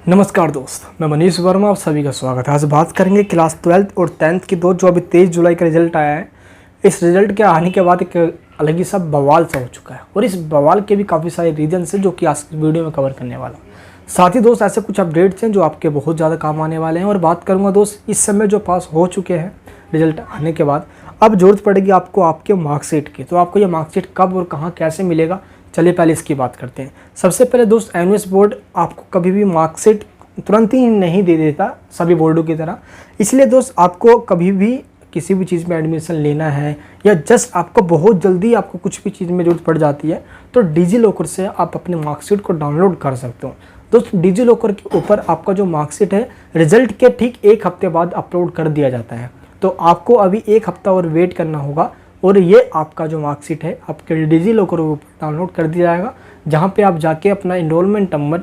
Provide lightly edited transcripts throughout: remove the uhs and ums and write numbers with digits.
नमस्कार दोस्त, मैं मनीष वर्मा, आप सभी का स्वागत है। आज बात करेंगे क्लास 12th और 10th की जो अभी 23 जुलाई का रिजल्ट आया है। इस रिजल्ट के आने के बाद एक अलग ही सब बवाल सा हो चुका है और इस बवाल के भी काफ़ी सारे रीजन्स हैं जो कि आज वीडियो में कवर करने वाला हूँ। साथ ही दोस्त ऐसे कुछ अपडेट्स हैं जो आपके बहुत ज़्यादा काम आने वाले हैं। और बात करूँगा दोस्त इस समय जो पास हो चुके हैं रिजल्ट आने के बाद, अब ज़रूरत पड़ेगी आपको आपके मार्कशीट की। तो आपको ये मार्कशीट कब और कहाँ कैसे मिलेगा, चलिए पहले इसकी बात करते हैं। सबसे पहले दोस्त, एनयूएस बोर्ड आपको कभी भी मार्कशीट तुरंत ही नहीं दे देता सभी बोर्डों की तरह। इसलिए दोस्त आपको कभी भी किसी भी चीज़ में एडमिशन लेना है या जस्ट आपको बहुत जल्दी आपको कुछ भी चीज़ में ज़रूरत पड़ जाती है तो डिजी लॉकर से आप अपने मार्कशीट को डाउनलोड कर सकते हो। दोस्त डिजी लॉकर के ऊपर आपका जो मार्कशीट है रिजल्ट के ठीक एक हफ्ते बाद अपलोड कर दिया जाता है। तो आपको अभी एक हफ्ता और वेट करना होगा और ये आपका जो मार्कशीट है आपके डिजी लॉकर के ऊपर डाउनलोड कर दिया जाएगा, जहाँ पे आप जाके अपना इनरोलमेंट नंबर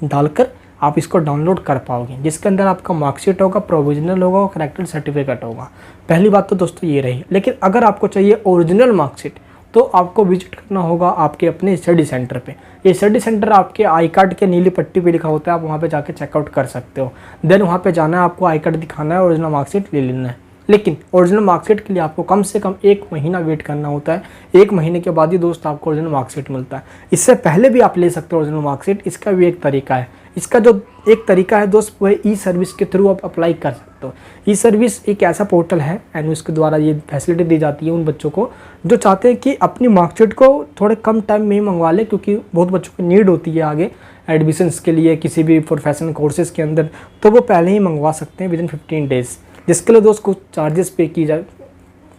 डालकर आप इसको डाउनलोड कर पाओगे, जिसके अंदर आपका मार्कशीट होगा, प्रोविजनल होगा और करेक्टर सर्टिफिकेट होगा। पहली बात तो दोस्तों ये रही। लेकिन अगर आपको चाहिए ओरिजिनल मार्कशीट तो आपको विजिट करना होगा आपके अपने स्टडी सेंटर पे। ये स्टडी सेंटर आपके आई कार्ड के नीली पट्टी पे लिखा होता है, आप वहाँ पे जाके चेकआउट कर सकते हो। देन वहाँ पे जाना है, आपको आई कार्ड दिखाना है, ओरिजिनल मार्कशीट ले लेना है। लेकिन ओरिजिनल मार्कशीट के लिए आपको कम से कम 1 महीना वेट करना होता है। 1 महीने के बाद ही दोस्त आपको ओरिजिनल मार्कशीट मिलता है। इससे पहले भी आप ले सकते हो ओरिजिनल मार्कशीट, इसका भी एक तरीका है। इसका जो एक तरीका है दोस्त वो है ई सर्विस के थ्रू आप अप्लाई कर सकते हो। ई सर्विस एक ऐसा पोर्टल है, एनयूएस के द्वारा ये फैसिलिटी दी जाती है उन बच्चों को जो चाहते हैं कि अपनी मार्कशीट को थोड़े कम टाइम में ही मंगवा लें, क्योंकि बहुत बच्चों की नीड होती है आगे एडमिशन्स के लिए किसी भी प्रोफेशनल कोर्सेज़ के अंदर, तो वो पहले ही मंगवा सकते हैं विदिन 15 डेज़। जिसके लिए दोस्त कुछ चार्जेस पे की जा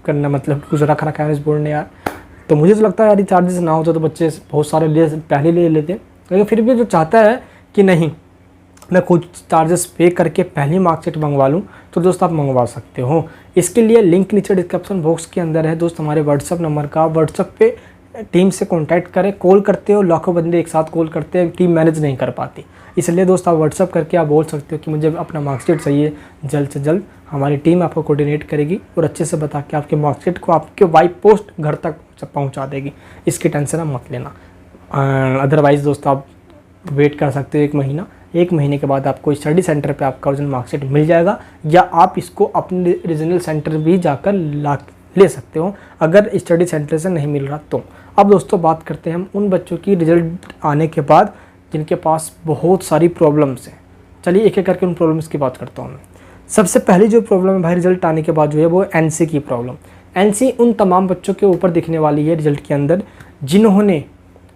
करना, मतलब कुछ रख रखा है इस बोर्ड ने यार। तो मुझे तो लगता है यार चार्जेस ना होता तो बच्चे बहुत सारे पहले ले लेते, लेकिन फिर भी जो चाहता है कि नहीं मैं कुछ चार्जेस पे करके पहली मार्कशीट मंगवा लूँ तो दोस्त आप मंगवा सकते हो। इसके लिए लिंक नीचे डिस्क्रिप्शन बॉक्स के अंदर है दोस्त हमारे व्हाट्सअप नंबर का। व्हाट्सअप पे टीम से कांटेक्ट करें। कॉल करते हो, लाखों बंदे एक साथ कॉल करते हैं, टीम मैनेज नहीं कर पाती, इसलिए दोस्त आप व्हाट्सअप करके आप बोल सकते हो कि मुझे अपना मार्कशीट चाहिए जल्द से जल्द। हमारी टीम आपको कोऑर्डिनेट करेगी और अच्छे से बता के आपके मार्कशीट को आपके बाई पोस्ट घर तक पहुँचा देगी। इसकी टेंशन आप मत लेना। अदरवाइज़ दोस्त आप वेट कर सकते हो 1 महीना। 1 महीने के बाद आपको स्टडी सेंटर पे आपका ओरिजिनल मार्कशीट मिल जाएगा, या आप इसको अपने रीजनल सेंटर भी जाकर ले सकते हो अगर स्टडी सेंटर से नहीं मिल रहा तो। अब दोस्तों बात करते हैं हम उन बच्चों की रिजल्ट आने के बाद जिनके पास बहुत सारी प्रॉब्लम्स हैं। चलिए एक एक करके उन प्रॉब्लम्स की बात करता हूँ मैं। सबसे पहली जो प्रॉब्लम है भाई रिजल्ट आने के बाद जो है वो एनसी की प्रॉब्लम। एनसी उन तमाम बच्चों के ऊपर दिखने वाली है रिजल्ट के अंदर जिन्होंने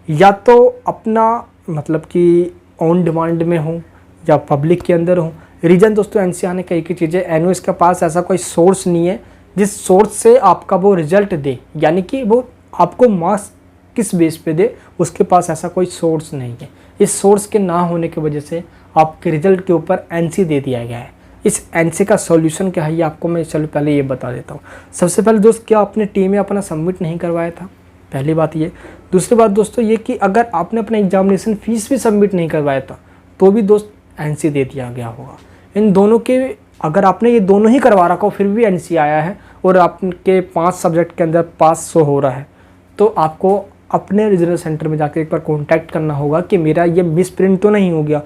या तो अपना मतलब कि ऑन डिमांड में हो या पब्लिक के अंदर हो। रीज़न दोस्तों एनसी आने का एक ही चीज़ है, एनयूएस के पास ऐसा कोई सोर्स नहीं है जिस सोर्स से आपका वो रिजल्ट दे, यानी कि वो आपको मार्क्स किस बेस पे दे, उसके पास ऐसा कोई सोर्स नहीं है। इस सोर्स के ना होने की वजह से आपके रिजल्ट के ऊपर एनसी दे दिया गया है। इस एनसी का सॉल्यूशन क्या है ये आपको मैं चलो पहले ये बता देता हूँ। सबसे पहले दोस्त, क्या आपने टीम में अपना सबमिट नहीं करवाया था? पहली बात ये। दूसरी बात दोस्तों ये कि अगर आपने अपना एग्जामिनेशन फीस भी सबमिट नहीं करवाया था तो भी दोस्त एनसी दे दिया गया होगा। इन दोनों के अगर आपने ये दोनों ही करवा रखा हो फिर भी एनसी आया है और आपके 5 सब्जेक्ट के अंदर पास 100 हो रहा है तो आपको अपने रीजनल सेंटर में जाकर एक बार कॉन्टैक्ट करना होगा कि मेरा ये मिस प्रिंट तो नहीं हो गया।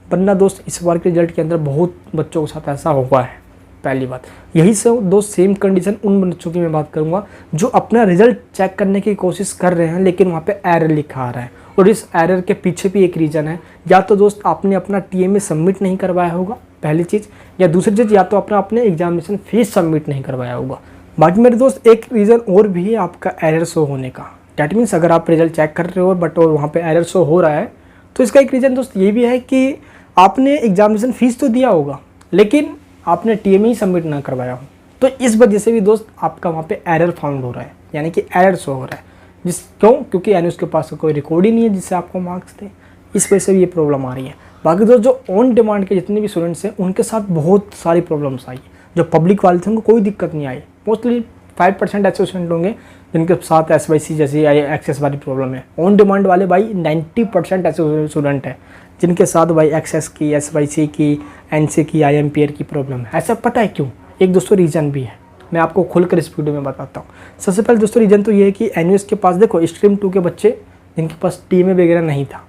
वरना दोस्त इस बार के रिजल्ट के अंदर बहुत बच्चों के साथ ऐसा हुआ है। पहली बात यही से दोस्त सेम कंडीशन उन बच्चों की मैं बात करूंगा जो अपना रिजल्ट चेक करने की कोशिश कर रहे हैं लेकिन वहाँ पे एरर लिखा आ रहा है। और इस एरर के पीछे भी एक रीज़न है, या तो दोस्त आपने अपना टीएमए सबमिट नहीं करवाया होगा पहली चीज़, या दूसरी चीज़ या तो आपने अपने एग्जामिनेशन फीस सबमिट नहीं करवाया होगा। बाकी मेरे दोस्त एक रीज़न और भी है आपका एरर शो होने का। डैट मीन्स अगर आप रिजल्ट चेक कर रहे हो बट वहाँ पे एरर शो हो रहा है तो इसका एक रीज़न दोस्त ये भी है कि आपने एग्जामिनेशन फ़ीस तो दिया होगा लेकिन आपने टीएमए ही सबमिट ना करवाया हो, तो इस वजह से भी दोस्त आपका वहाँ पे एरर फाउंड हो रहा है, यानी कि एरर शो हो रहा है। क्योंकि एनयूएस के पास कोई रिकॉर्ड ही नहीं है जिससे आपको मार्क्स दे, इस वजह से भी ये प्रॉब्लम आ रही है। बाकी दोस्त जो ऑन डिमांड के जितने भी स्टूडेंट्स हैं उनके साथ बहुत सारी प्रॉब्लम्स आई। जो पब्लिक वाले थे उनको कोई दिक्कत नहीं आई। मोस्टली 5% ऐसे स्टूडेंट होंगे जिनके साथ एसवाईसी जैसी एक्सेस वाली प्रॉब्लम है। ऑन डिमांड वाले भाई 90% ऐसे स्टूडेंट हैं जिनके साथ भाई एक्सेस की, एसवाईसी की, एनसी की, आईएमपीआर की प्रॉब्लम है। ऐसा पता है क्यों? एक दोस्तों रीज़न भी है, मैं आपको खुलकर इस वीडियो में बताता हूँ। सबसे पहले दोस्तों रीज़न तो ये है कि एनयूएस के पास देखो स्ट्रीम 2 के बच्चे जिनके पास टीएमए वगैरह नहीं था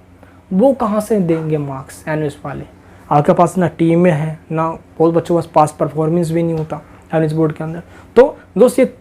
वो कहाँ से देंगे मार्क्स एनयूएस वाले। आपके पास ना टीमें हैं, ना बहुत बच्चों के पास पास परफॉर्मेंस भी नहीं होता एवरेज बोर्ड के अंदर। तो दोस्त ये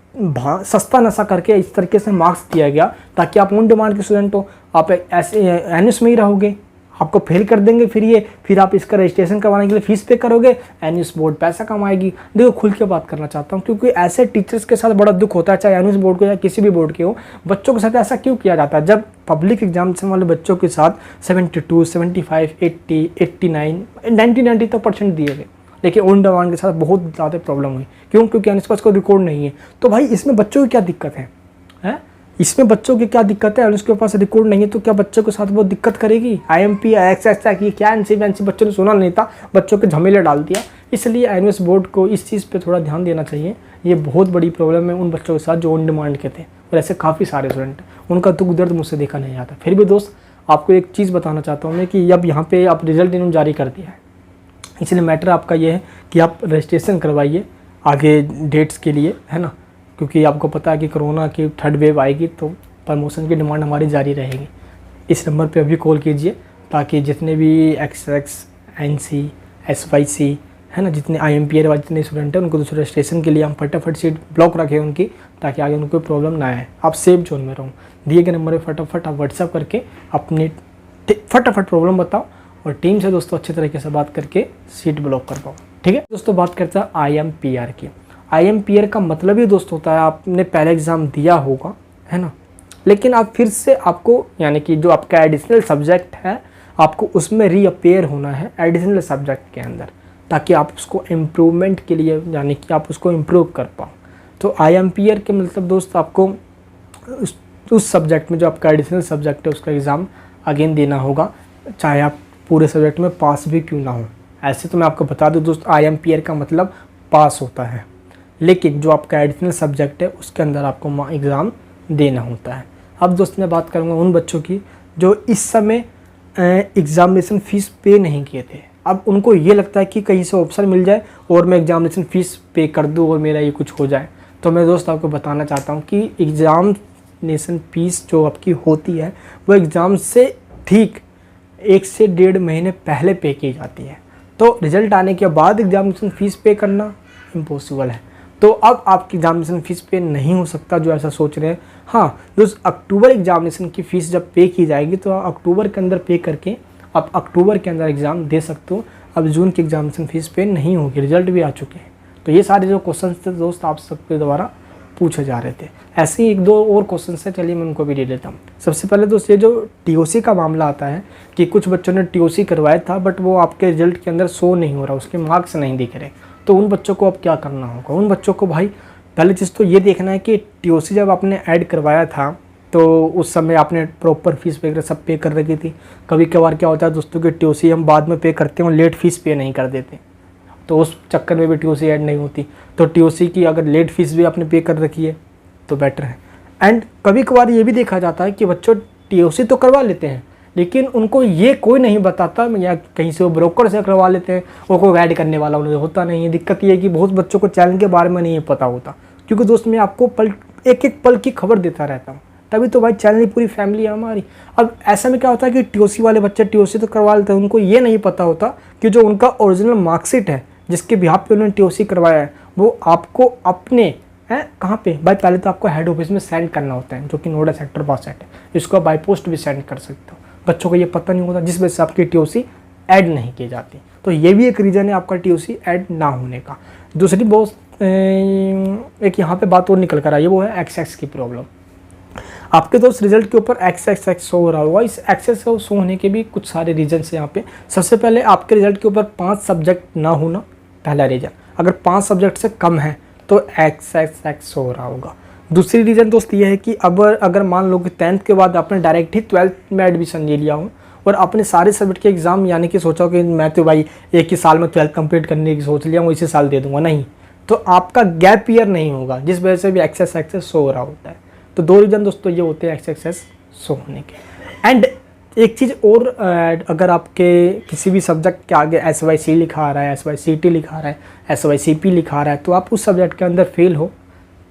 सस्ता नशा करके इस तरीके से मार्क्स दिया गया ताकि आप ऑन डिमांड के स्टूडेंट हो, आप ऐसे एनयूएस में ही रहोगे, आपको फेल कर देंगे, फिर आप इसका रजिस्ट्रेशन करवाने के लिए फीस पे करोगे, एनयूएस बोर्ड पैसा कमाएगी। देखो खुल के बात करना चाहता हूँ क्योंकि ऐसे टीचर्स के साथ बड़ा दुख होता है, चाहे एनयूएस बोर्ड को या किसी भी बोर्ड के हो, बच्चों के साथ ऐसा क्यों किया जाता है। जब पब्लिक एग्जामिनेशन वाले बच्चों के साथ 72, 75, 80, 89, 90 तक परसेंट दिए गए, लेकिन ऑन डिमांड के साथ बहुत ज़्यादा प्रॉब्लम हुई। क्यों? क्योंकि एनयूएस पास कोई रिकॉर्ड नहीं है। तो भाई इसमें बच्चों की क्या दिक्कत है? इसमें बच्चों की क्या दिक्कत है? उसके पास रिकॉर्ड नहीं है तो क्या बच्चों के साथ वो दिक्कत करेगी? IMP एक्स की क्या एनसी बच्चों ने सुना नहीं था, बच्चों के झमेले डाल दिया। इसलिए एनयूएस बोर्ड को इस चीज़ पे थोड़ा ध्यान देना चाहिए। ये बहुत बड़ी प्रॉब्लम है उन बच्चों के साथ जो ऑन डिमांड के थे, और ऐसे काफ़ी सारे स्टूडेंट, उनका दुख दर्द मुझसे देखा नहीं जाता। फिर भी दोस्त आपको एक चीज़ बताना चाहता हूँ मैं कि अब यहाँ पे आप रिजल्ट इन्होंने जारी कर दिया है, इसलिए मैटर आपका ये है कि आप रजिस्ट्रेशन करवाइए आगे डेट्स के लिए, है ना, क्योंकि आपको पता है कि कोरोना की थर्ड वेव आएगी तो प्रमोशन की डिमांड हमारी जारी रहेगी। इस नंबर पे अभी कॉल कीजिए ताकि जितने भी XX, NC, SYC है ना, जितने IMPR वाले जितने स्टूडेंट हैं उनको दूसरे रजिस्ट्रेशन के लिए हम फटाफट सीट ब्लॉक रखें उनकी, ताकि आगे उनको प्रॉब्लम ना आए। आप सेफ जोन में रहो। दिए गए नंबर पर फटाफट आप व्हाट्सअप करके अपनी फटाफट प्रॉब्लम बताओ और टीम से दोस्तों अच्छे तरीके से बात करके सीट ब्लॉक कर पाओ। ठीक है दोस्तों, बात करते हैं IMPR की। IMPR का मतलब ही दोस्त होता है, आपने पहले एग्ज़ाम दिया होगा, है ना, लेकिन आप फिर से आपको यानी कि जो आपका एडिशनल सब्जेक्ट है आपको उसमें रीअपेयर होना है एडिशनल सब्जेक्ट के अंदर, ताकि आप उसको इम्प्रूवमेंट के लिए यानी कि आप उसको इम्प्रूव कर पाओ। तो IMPR के मतलब दोस्त आपको उस सब्जेक्ट में जो आपका एडिशनल सब्जेक्ट है उसका एग्ज़ाम अगेन देना होगा, चाहे आप पूरे सब्जेक्ट में पास भी क्यों ना हो। ऐसे तो मैं आपको बता दूं दोस्त, IMPR का मतलब पास होता है, लेकिन जो आपका एडिशनल सब्जेक्ट है उसके अंदर आपको एग्ज़ाम देना होता है। अब दोस्त मैं बात करूँगा उन बच्चों की जो इस समय एग्ज़ामिनेशन फ़ीस पे नहीं किए थे। अब उनको ये लगता है कि कहीं से ऑप्शन मिल जाए और मैं एग्ज़ामिनेशन फ़ीस पे कर दूँ और मेरा ये कुछ हो जाए। तो मैं दोस्त आपको बताना चाहता हूँ कि एग्ज़ामिनेशन फ़ीस जो आपकी होती है वो एग्ज़ाम से ठीक 1 से 1.5 महीने पहले पे की जाती है। तो रिज़ल्ट आने के बाद एग्ज़ामिनेशन फ़ीस पे करना इम्पॉसिबल है। तो अब आपकी एग्ज़ामिनेशन फ़ीस पे नहीं हो सकता जो ऐसा सोच रहे हैं। हाँ दोस्त, अक्टूबर एग्ज़ामिनेशन की फ़ीस जब पे की जाएगी तो अक्टूबर के अंदर पे करके आप अक्टूबर के अंदर एग्ज़ाम दे सकते हो। अब जून की एग्ज़ामिनेशन फ़ीस पे नहीं होगी, रिज़ल्ट भी आ चुके हैं। तो ये सारे जो क्वेश्चन थे दोस्त आप सबके द्वारा पूछे जा रहे थे। ऐसे ही 1-2 और क्वेश्चन है, चलिए मैं उनको भी दे देता हूँ। सबसे पहले दोस्त ये जो TOC का मामला आता है कि कुछ बच्चों ने TOC करवाया था बट वो आपके रिजल्ट के अंदर शो नहीं हो रहा, उसके मार्क्स नहीं दिख रहे। तो उन बच्चों को अब क्या करना होगा? उन बच्चों को भाई पहली चीज़ तो ये देखना है कि TOC जब आपने ऐड करवाया था तो उस समय आपने प्रॉपर फीस वगैरह सब पे कर रखी थी। कभी कभार क्या होता है दोस्तों कि TOC हम बाद में पे करते हैं और लेट फीस पे नहीं कर देते, तो उस चक्कर में भी TOC ऐड नहीं होती। तो TOC की अगर लेट फीस भी आपने पे कर रखी है तो बेटर है। एंड कभी कभार ये भी देखा जाता है कि बच्चों TOC तो करवा लेते हैं लेकिन उनको ये कोई नहीं बताता, या कहीं से वो ब्रोकर से करवा लेते हैं, वो कोई गाइड करने वाला उन्हें होता नहीं है। दिक्कत ये है कि बहुत बच्चों को चैनल के बारे में नहीं पता होता, क्योंकि दोस्त मैं आपको एक पल की खबर देता रहता हूँ, तभी तो भाई चैनल की पूरी फैमिली है हमारी। अब ऐसा में क्या होता है कि TOC वाले बच्चे TOC तो करवा लेते हैं, उनको ये नहीं पता होता कि जो उनका ओरिजिनल मार्कशीट है जिसके बिहाफ पे उन्होंने TOC करवाया है वो आपको अपने कहाँ पे भाई, पहले तो आपको हेड ऑफिस में सेंड करना होता है जो कि नोएडा सेक्टर 62 है। इसको बाई पोस्ट भी सेंड कर सकते हो। बच्चों को ये पता नहीं होता जिस वजह से आपकी TOC ऐड नहीं की जाती। तो ये भी एक रीज़न है आपका TOC ऐड ना होने का। दूसरी बहुत एक यहाँ पे बात और निकल कर आई है, वो है XX की प्रॉब्लम। आपके दोस्त रिजल्ट के ऊपर XX शो हो रहा होगा। इस XX शो होने के भी कुछ सारे रीजन है यहाँ पे। सबसे पहले आपके रिजल्ट के ऊपर 5 सब्जेक्ट ना होना, पहला रीज़न। अगर 5 सब्जेक्ट से कम है तो XX हो रहा होगा। दूसरी रीज़न दोस्त ये है कि अब अगर मान लो कि 10th के बाद आपने डायरेक्ट ही 12th में एडमिशन ले लिया हो और अपने सारे सब्जेक्ट के एग्ज़ाम यानी कि सोचा कि मैं तो भाई एक ही साल में 12th कंप्लीट करने की सोच लिया हूँ, इसी साल दे दूंगा, नहीं, तो आपका गैप ईयर नहीं होगा, जिस वजह से भी XX शो हो रहा होता है। तो 2 रीज़न दोस्तों ये होते हैं XX शो होने के। एंड एक चीज़ और, अगर आपके किसी भी सब्जेक्ट के आगे SYC लिखा आ रहा है, SYCT लिखा आ रहा है, SYCP लिखा आ रहा है, तो आप उस सब्जेक्ट के अंदर फेल हो,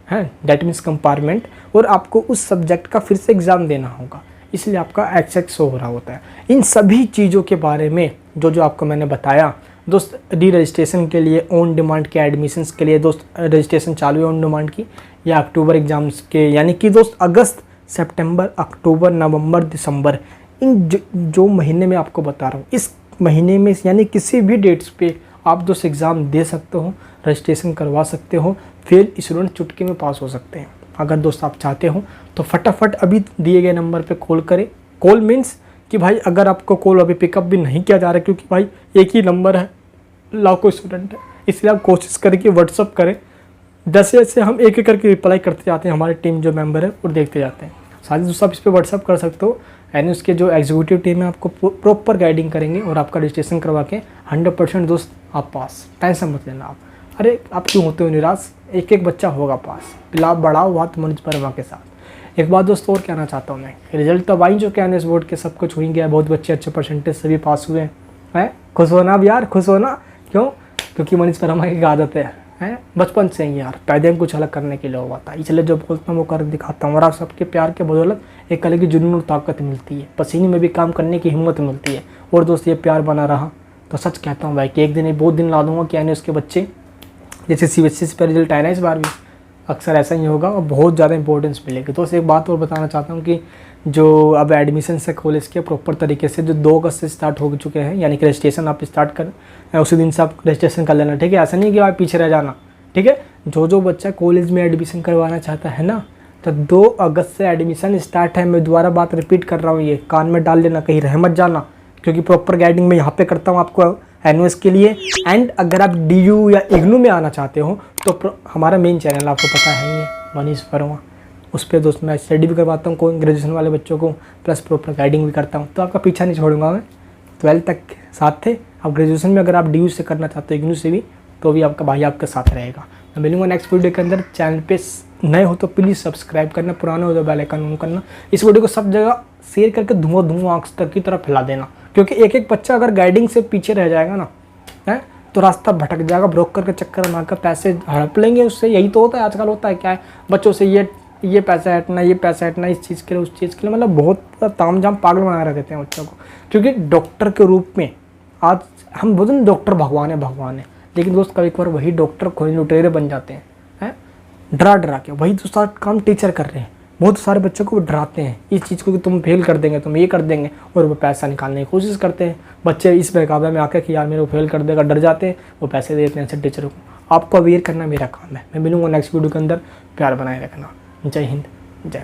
हैं, डैट मीन्स कंपार्टमेंट, और आपको उस सब्जेक्ट का फिर से एग्ज़ाम देना होगा। इसलिए आपका XX शो हो रहा होता है। इन सभी चीज़ों के बारे में जो आपको मैंने बताया दोस्त, री रजिस्ट्रेशन के लिए ऑन डिमांड के एडमिशन्स के लिए दोस्त रजिस्ट्रेशन चालू है ऑन डिमांड की, या अक्टूबर एग्ज़ाम्स के, यानी कि दोस्त अगस्त, सितंबर, अक्टूबर, नवंबर, दिसंबर, इन जो महीने में आपको बता रहा हूँ, इस महीने में यानी किसी भी डेट्स पे आप दोस्त एग्ज़ाम दे सकते हो, रजिस्ट्रेशन करवा सकते हो, फिर स्टूडेंट चुटकी में पास हो सकते हैं। अगर दोस्त आप चाहते हो तो फटाफट अभी दिए गए नंबर पे कॉल करें। कॉल मीन्स कि भाई अगर आपको कॉल अभी पिकअप भी नहीं किया जा रहा है, क्योंकि भाई एक ही नंबर है, लाखों स्टूडेंट है, इसलिए आप कोशिश करें कि व्हाट्सअप करें। जैसे जैसे हम एक एक करके रिप्लाई करते जाते हैं, हमारी टीम जो मेंबर है और देखते जाते हैं। साथ ही दोस्तों आप इस पर व्हाट्सअप कर सकते हो, यानी उसके जो एग्जीक्यूटिव टीम है आपको प्रॉपर गाइडिंग करेंगे और आपका रजिस्ट्रेशन करवा के 100% दोस्त आप पास। टेंशन मत लेना आप। अरे आप क्यों होते हो निराश, एक एक बच्चा होगा पास। पिलाव बढ़ाओ हाथ मनीष वर्मा के साथ। एक बात दोस्तों और कहना चाहता हूँ मैं, रिजल्ट तो आई जो क्या इस बोर्ड के सब कुछ हो ही गया, बहुत बच्चे अच्छे परसेंटेज से भी पास हुए हैं। खुश होना अब यार, खुश होना। क्यों? क्योंकि मनीष वर्मा की आदत है बचपन से ही यार, पैदे में कुछ अलग करने के लिए हुआ था, इसलिए जो बोलता हूँ वो कर दिखाता हूँ। और आप सबके प्यार के बदौलत एक अलग की जुनून और ताकत मिलती है, पसीने में भी काम करने की हिम्मत मिलती है। और दोस्त ये प्यार बना रहा तो सच कहता हूँ भाई कि एक दिन बहुत दिन ला दूंगा कि यानी उसके बच्चे, जैसे CBSE पर रिजल्ट आया ना इस बार भी, अक्सर ऐसा ही होगा और बहुत ज़्यादा इंपॉर्टेंस मिलेगी। तो एक बात और बताना चाहता हूँ कि जो अब एडमिशन है कॉलेज के प्रॉपर तरीके से जो 2 अगस्त से स्टार्ट हो चुके हैं, यानी कि रजिस्ट्रेशन आप स्टार्ट कर उसी दिन से आप रजिस्ट्रेशन कर लेना, ठीक है। ऐसा नहीं कि आप पीछे रह जाना, ठीक है। जो बच्चा कॉलेज में एडमिशन करवाना चाहता है ना, तो 2 अगस्त से एडमिशन स्टार्ट है। मैं दोबारा बात रिपीट कर रहा हूँ, ये कान में डाल लेना, कहीं रह मत जाना, क्योंकि प्रॉपर गाइडिंग मैं यहाँ पे करता हूँ आपको NOS के लिए। एंड अगर आप DU या IGNOU में आना चाहते हो तो हमारा मेन चैनल आपको पता है ही है, मनीष वर्मा, उस पर दोस्त मैं स्टडी भी करवाता हूँ कोई ग्रेजुएशन वाले बच्चों को, प्लस प्रॉपर गाइडिंग भी करता हूँ। तो आपका पीछा नहीं छोड़ूंगा मैं। 12th तक साथ थे, अब ग्रेजुएशन में अगर आप DU से करना चाहते हो IGNOU से भी, तो भी आपका भाई आपके साथ रहेगा। मैं मिलूंगा नेक्स्ट वीडियो के अंदर। चैनल पे नए हो तो प्लीज़ सब्सक्राइब करना, पुराने हो तो बेल आइकन ऑन करना। इस वीडियो को सब जगह शेयर करके धुआं आँख तक की तरफ फैला देना, क्योंकि एक एक बच्चा अगर गाइडिंग से पीछे रह जाएगा ना है तो रास्ता भटक जाएगा, ब्रोकर के चक्कर में आकर पैसे हड़प लेंगे उससे। यही तो होता है आजकल, होता है क्या है, बच्चों से ये पैसा हटना, ये पैसा हटना, इस चीज़ के लिए उस चीज़ के लिए, मतलब बहुत तामझाम पागल बना रह देते हैं बच्चों को। क्योंकि डॉक्टर के रूप में आज हम बोलते हैं डॉक्टर भगवान है, लेकिन दोस्त कभी कभार वही डॉक्टर खोए लुटेरे बन जाते हैं डरा के। वही तो सारा काम टीचर कर रहे हैं, बहुत सारे बच्चों को डराते हैं इस चीज़ को कि तुम फेल कर देंगे, तुम ये कर देंगे, और वो पैसा निकालने की कोशिश करते हैं। बच्चे इस बहकावे में आकर कि यार मेरे को फेल कर देगा, डर जाते हैं, वो पैसे देते हैं ऐसे टीचर को। आपको अवेयर करना मेरा काम है। मैं मिलूंगा नेक्स्ट वीडियो के अंदर। प्यार बनाए रखना। जय हिंद, जय भारत।